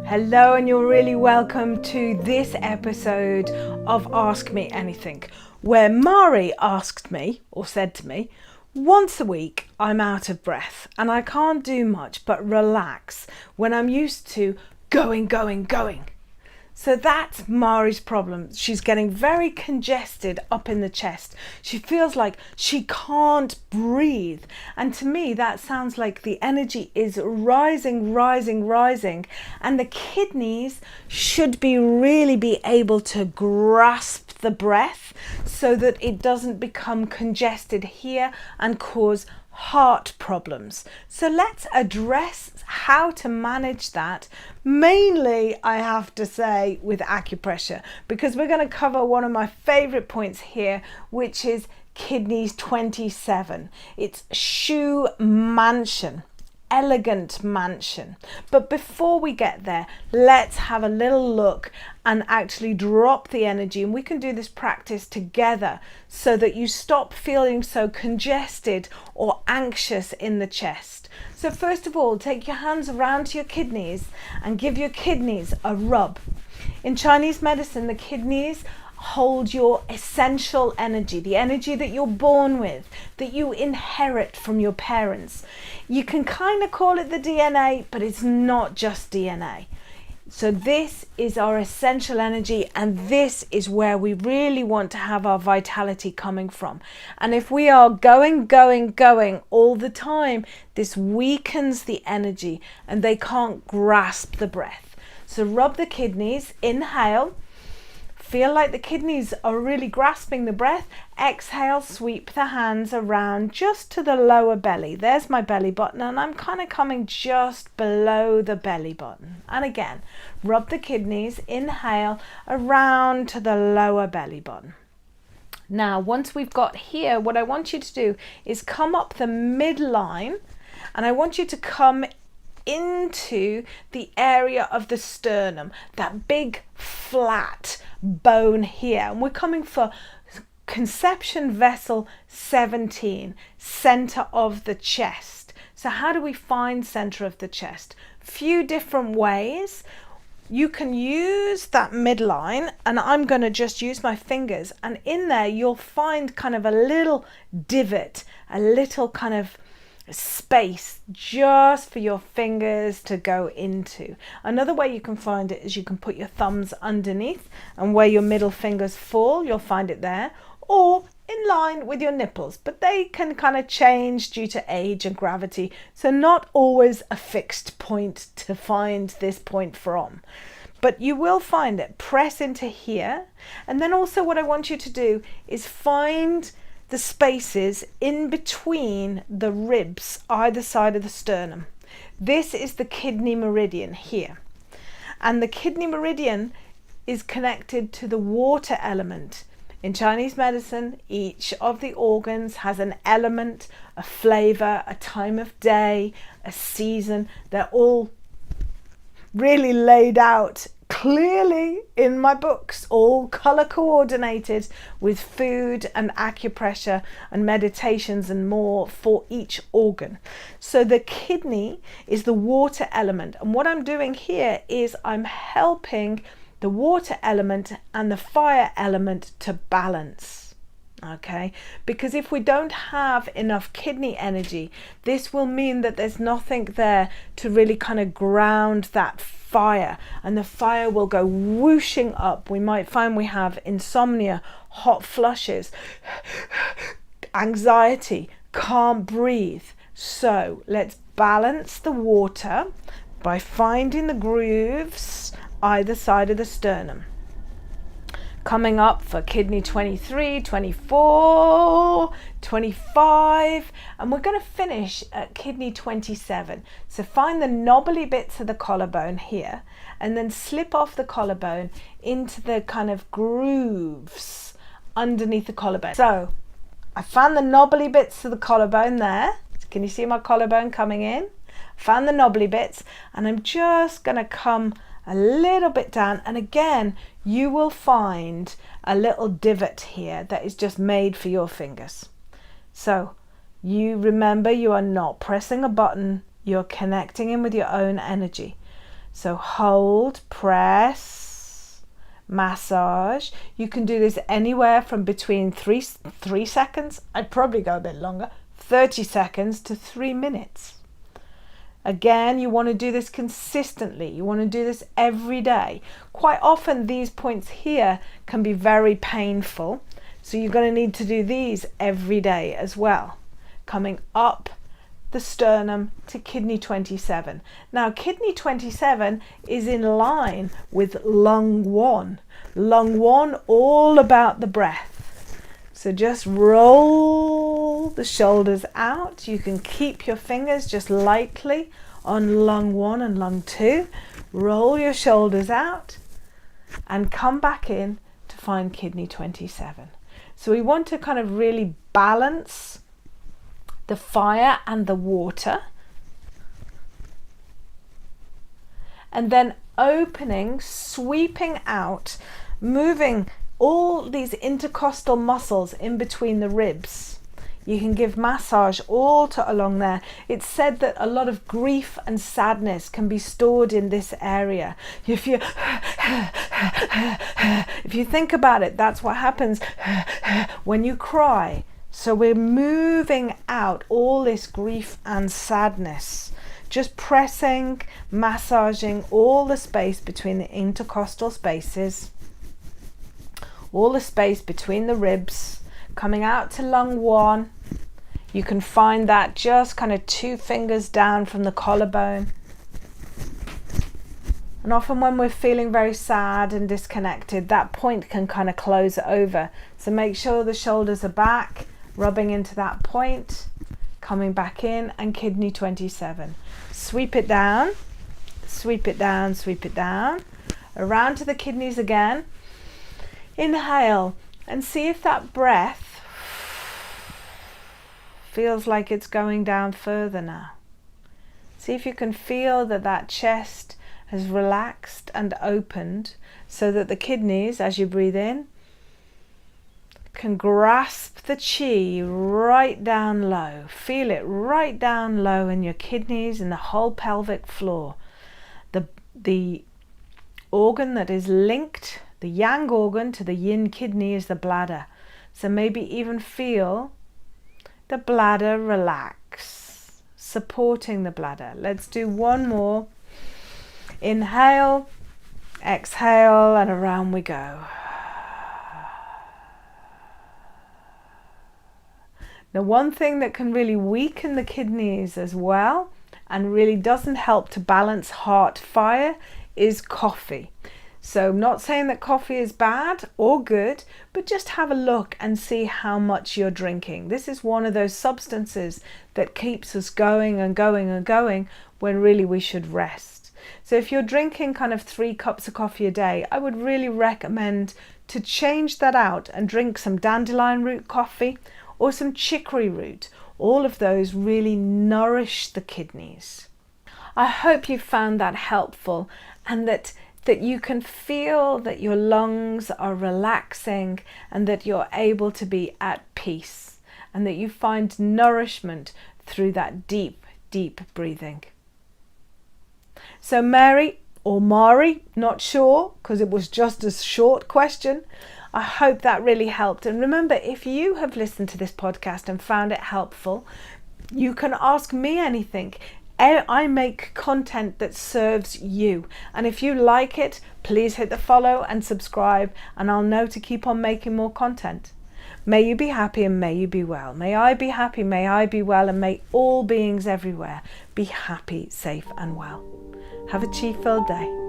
Hello, and you're really welcome to this episode of Ask Me Anything, where Mari asked me, or said to me, once a week I'm out of breath and I can't do much but relax when I'm used to going. So that's Mari's problem. She's getting very congested up in the chest. She feels like she can't breathe. And to me, that sounds like the energy is rising. And the kidneys should really be able to grasp the breath so that it doesn't become congested here and cause heart problems. So let's address how to manage that, mainly I have to say with acupressure, because we're going to cover one of my favorite points here, which is kidneys 27. It's Shu Mansion, elegant mansion. But before we get there, let's have a little look and actually drop the energy, and we can do this practice together so that you stop feeling so congested or anxious in the chest. So first of all, take your hands around to your kidneys and give your kidneys a rub. In Chinese medicine, the kidneys hold your essential energy, the energy that you're born with, that you inherit from your parents. You can kind of call it the DNA, but it's not just DNA. So this is our essential energy, and this is where we really want to have our vitality coming from. And if we are going all the time, this weakens the energy and they can't grasp the breath. So rub the kidneys, inhale. Feel like the kidneys are really grasping the breath. Exhale, sweep the hands around just to the lower belly. There's my belly button, and I'm kind of coming just below the belly button. And again, rub the kidneys, inhale, around to the lower belly button. Now, once we've got here, what I want you to do is come up the midline, and I want you to come into the area of the sternum, that big flat bone here. And we're coming for conception vessel 17, center of the chest. So how do we find center of the chest? Few different ways. You can use that midline, and I'm going to just use my fingers, and in there you'll find kind of a little divot, a little kind of space just for your fingers to go into. Another way you can find it is you can put your thumbs underneath, and where your middle fingers fall, you'll find it there, or in line with your nipples, but they can kind of change due to age and gravity, so not always a fixed point to find this point from. But you will find it. Press into here, and then also what I want you to do is find the spaces in between the ribs either side of the sternum. This is the kidney meridian here, and the kidney meridian is connected to the water element. In Chinese medicine, each of the organs has an element, a flavor, a time of day, a season. They're all really laid out clearly in my books, all color coordinated with food and acupressure and meditations and more for each organ. So the kidney is the water element, and what I'm doing here is I'm helping the water element and the fire element to balance. Okay, because if we don't have enough kidney energy, this will mean that there's nothing there to really kind of ground that fire, and the fire will go whooshing up. We might find we have insomnia, hot flushes, anxiety, can't breathe. So let's balance the water by finding the grooves either side of the sternum. Coming up for kidney 23, 24, 25, and we're going to finish at kidney 27. So find the knobbly bits of the collarbone here, and then slip off the collarbone into the kind of grooves underneath the collarbone. So I found the knobbly bits of the collarbone there. Can you see my collarbone coming in? Found the knobbly bits, and I'm just going to come a little bit down, and again you will find a little divot here that is just made for your fingers. So you remember, you are not pressing a button, you're connecting in with your own energy. So hold, press, massage. You can do this anywhere from between 3 seconds, I'd probably go a bit longer, 30 seconds to 3 minutes. Again, you want to do this consistently. You want to do this every day. Quite often these points here can be very painful, so you're going to need to do these every day as well. Coming up the sternum to kidney 27. Now, kidney 27 is in line with lung 1. Lung 1, all about the breath. So just roll the shoulders out. You can keep your fingers just lightly on lung 1 and lung 2. Roll your shoulders out and come back in to find kidney 27. So we want to kind of really balance the fire and the water. And then opening, sweeping out, moving all these intercostal muscles in between the ribs. You can give massage all along there. It's said that a lot of grief and sadness can be stored in this area. If you think about it, that's what happens when you cry. So we're moving out all this grief and sadness. Just pressing, massaging all the space between the intercostal spaces. All the space between the ribs, coming out to lung 1. You can find that just kind of 2 fingers down from the collarbone. And often when we're feeling very sad and disconnected, that point can kind of close over. So make sure the shoulders are back, rubbing into that point, coming back in, and kidney 27. Sweep it down, sweep it down, sweep it down, around to the kidneys again. Inhale and see if that breath feels like it's going down further now. See if you can feel that that chest has relaxed and opened so that the kidneys, as you breathe in, can grasp the chi right down low. Feel it right down low in your kidneys and the whole pelvic floor. The organ that is linked, the yang organ to the yin kidney, is the bladder. So maybe even feel the bladder relax, supporting the bladder. Let's do one more. Inhale, exhale, and around we go. Now, one thing that can really weaken the kidneys as well, and really doesn't help to balance heart fire, is coffee. So I'm not saying that coffee is bad or good, but just have a look and see how much you're drinking. This is one of those substances that keeps us going and going and going when really we should rest. So if you're drinking kind of 3 cups of coffee a day, I would really recommend to change that out and drink some dandelion root coffee or some chicory root. All of those really nourish the kidneys. I hope you found that helpful, and that you can feel that your lungs are relaxing and that you're able to be at peace, and that you find nourishment through that deep, deep breathing. So Mary, or Mari, not sure, because it was just a short question. I hope that really helped. And remember, if you have listened to this podcast and found it helpful, you can ask me anything. I make content that serves you. And if you like it, please hit the follow and subscribe, and I'll know to keep on making more content. May you be happy and may you be well. May I be happy, may I be well, and may all beings everywhere be happy, safe and well. Have a chi-filled day.